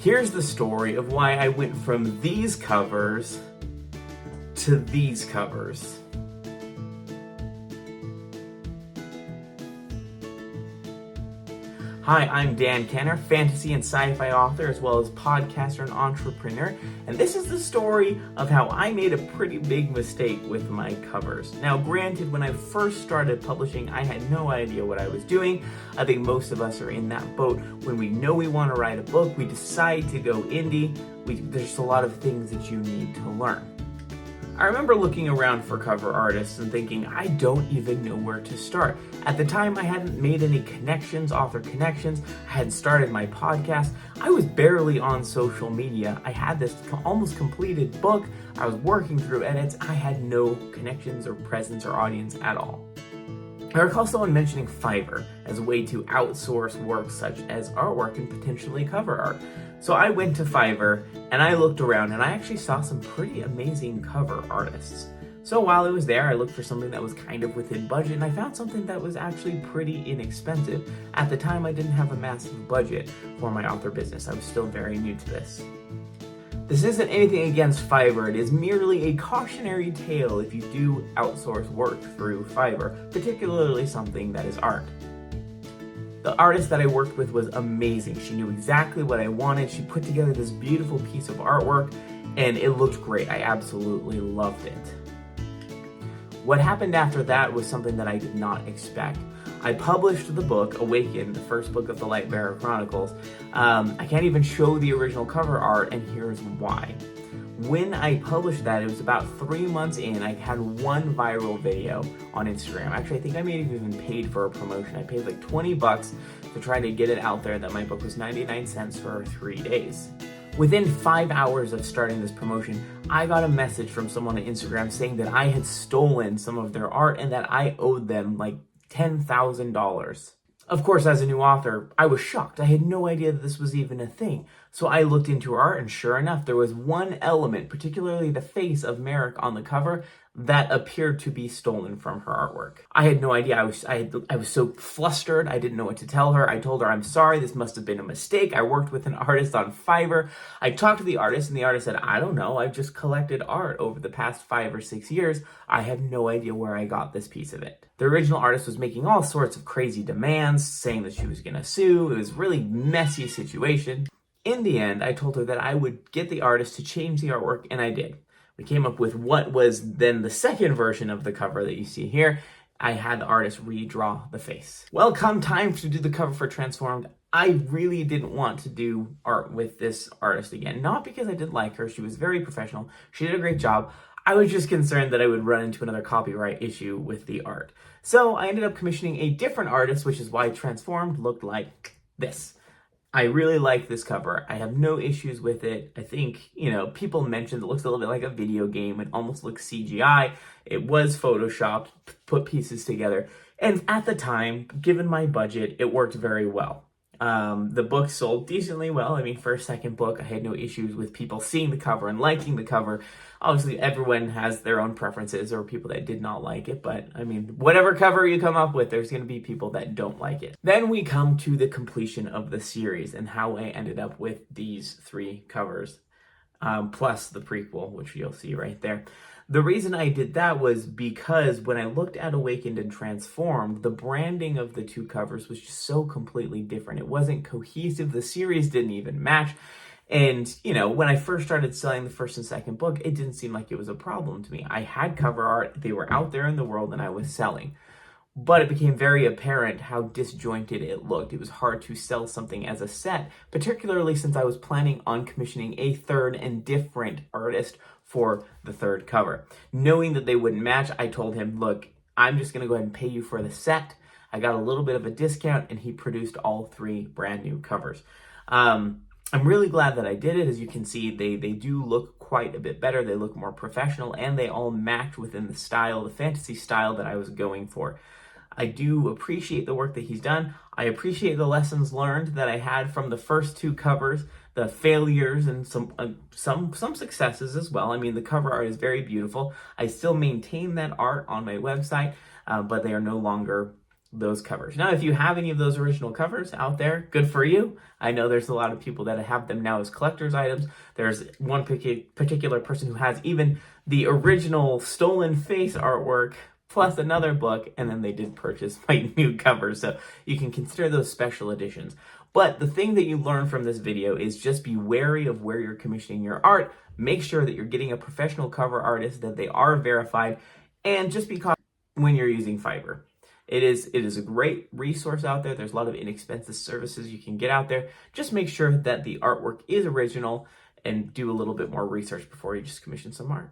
Here's the story of why I went from these covers to these covers. Hi, I'm Dan Kenner, fantasy and sci-fi author, as well as podcaster and entrepreneur, and this is the story of how I made a pretty big mistake with my covers. Now, granted, when I first started publishing, I had no idea what I was doing. I think most of us are in that boat. When we know we want to write a book, we decide to go indie. There's a lot of things that you need to learn. I remember looking around for cover artists and thinking, I don't even know where to start. At the time, I hadn't made any connections, author connections. I hadn't started my podcast. I was barely on social media. I had this almost completed book. I was working through edits. I had no connections or presence or audience at all. I recall someone mentioning Fiverr as a way to outsource work such as artwork and potentially cover art. So I went to Fiverr and I looked around and I actually saw some pretty amazing cover artists. So while I was there, I looked for something that was kind of within budget, and I found something that was actually pretty inexpensive. At the time, I didn't have a massive budget for my author business. I was still very new to this. This isn't anything against Fiverr. It is merely a cautionary tale if you do outsource work through Fiverr, particularly something that is art. The artist that I worked with was amazing. She knew exactly what I wanted. She put together this beautiful piece of artwork, and it looked great. I absolutely loved it. What happened after that was something that I did not expect. I published the book, Awaken, the first book of the Lightbearer Chronicles. I can't even show the original cover art, and here's why. When I published that, it was about 3 months in. I had one viral video on Instagram. Actually, I think I may have even paid for a promotion. I paid like $20 to try to get it out there that my book was 99 cents for 3 days. Within 5 hours of starting this promotion, I got a message from someone on Instagram saying that I had stolen some of their art and that I owed them like $10,000. Of course, as a new author, I was shocked. I had no idea that this was even a thing. So I looked into her art, and sure enough, there was one element, particularly the face of Merrick on the cover, that appeared to be stolen from her artwork. I had no idea. I was so flustered. I didn't know what to tell her. I told her, I'm sorry, this must have been a mistake. I worked with an artist on Fiverr. I talked to the artist, and the artist said, I don't know. I've just collected art over the past 5 or 6 years. I have no idea where I got this piece of it. The original artist was making all sorts of crazy demands, saying that she was going to sue. It was a really messy situation. In the end, I told her that I would get the artist to change the artwork, and I did. We came up with what was then the second version of the cover that you see here. I had the artist redraw the face. Well, come time to do the cover for Transformed, I really didn't want to do art with this artist again. Not because I didn't like her. She was very professional. She did a great job. I was just concerned that I would run into another copyright issue with the art. So I ended up commissioning a different artist, which is why Transformed looked like this. I really like this cover. I have no issues with it. I think, people mentioned it looks a little bit like a video game. It almost looks CGI. It was photoshopped, put pieces together. And at the time, given my budget, it worked very well. The book sold decently well. For a second book, I had no issues with people seeing the cover and liking the cover. Obviously, everyone has their own preferences or people that did not like it. But, whatever cover you come up with, there's going to be people that don't like it. Then we come to the completion of the series and how I ended up with these 3 covers, plus the prequel, which you'll see right there. The reason I did that was because when I looked at Awakened and Transformed, the branding of the 2 covers was just so completely different. It wasn't cohesive. The series didn't even match. And, when I first started selling the first and second book, it didn't seem like it was a problem to me. I had cover art. They were out there in the world and I was selling. But it became very apparent how disjointed it looked. It was hard to sell something as a set, particularly since I was planning on commissioning a third and different artist for the 3rd cover. Knowing that they wouldn't match, I told him, look, I'm just going to go ahead and pay you for the set. I got a little bit of a discount, and he produced all 3 brand new covers. I'm really glad that I did it. As you can see, they do look quite a bit better. They look more professional, and they all match within the style, the fantasy style that I was going for. I do appreciate the work that he's done. I appreciate the lessons learned that I had from the first 2 covers, the failures and some successes as well. The cover art is very beautiful. I still maintain that art on my website, but they are no longer those covers. Now, if you have any of those original covers out there, good for you. I know there's a lot of people that have them now as collector's items. There's one particular person who has even the original Stolen Face artwork plus another book, and then they did purchase my new cover. So you can consider those special editions. But the thing that you learn from this video is just be wary of where you're commissioning your art. Make sure that you're getting a professional cover artist, that they are verified, and just be cautious when you're using Fiverr. It is a great resource out there. There's a lot of inexpensive services you can get out there. Just make sure that the artwork is original and do a little bit more research before you just commission some art.